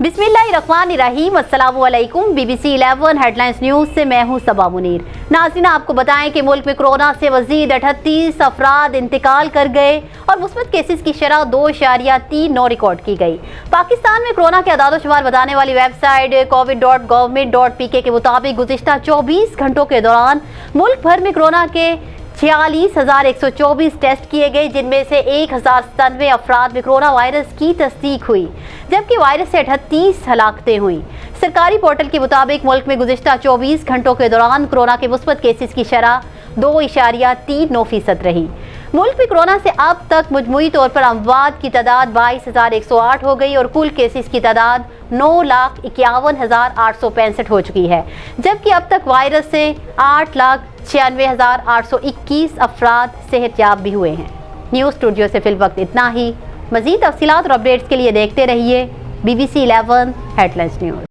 बिस्मिल्लाहिर्रहमानिर्रहीम। अस्सलामु अलैकुम। BBC 11 हेडलाइंस न्यूज़ से मैं हूं सबा मुनीर। नाज़रीन, आपको बताएं कि मुल्क में कोरोना से मज़ीद 38 अफराद इंतकाल कर गए और मुस्बत केसेस की शरह 2.39 रिकॉर्ड की गई। पाकिस्तान में कोरोना के आदाद-ओ-शुमार बताने वाली वेबसाइट covid.government.pk के मुताबिक गुज़िश्ता 24 घंटों के दौरान मुल्क भर में कोरोना के 46,124 टेस्ट किए गए, जिनमें से 1,097 अफराद में कोरोना वायरस की तस्दीक हुई, जबकि वायरस से 38 हलाकतें हुई। सरकारी पोर्टल के मुताबिक मुल्क में गुज़िश्ता 24 घंटों के दौरान कोरोना के मुस्बत केसेस की शरह 2.39% रही। मुल्क में कोरोना से अब तक मजमूई तौर पर अमवात की तादाद 22,108 हो गई और कुल केसेस की तादाद 9,51,865 हो चुकी है, जबकि अब तक वायरस से 8,96,821 अफराद सेहतयाब भी हुए हैं। न्यूज़ स्टूडियो से फिल वक्त इतना ही। मज़ीद तफसीलात और अपडेट्स के लिए देखते रहिए BBC 11 हेडलाइंस न्यूज़।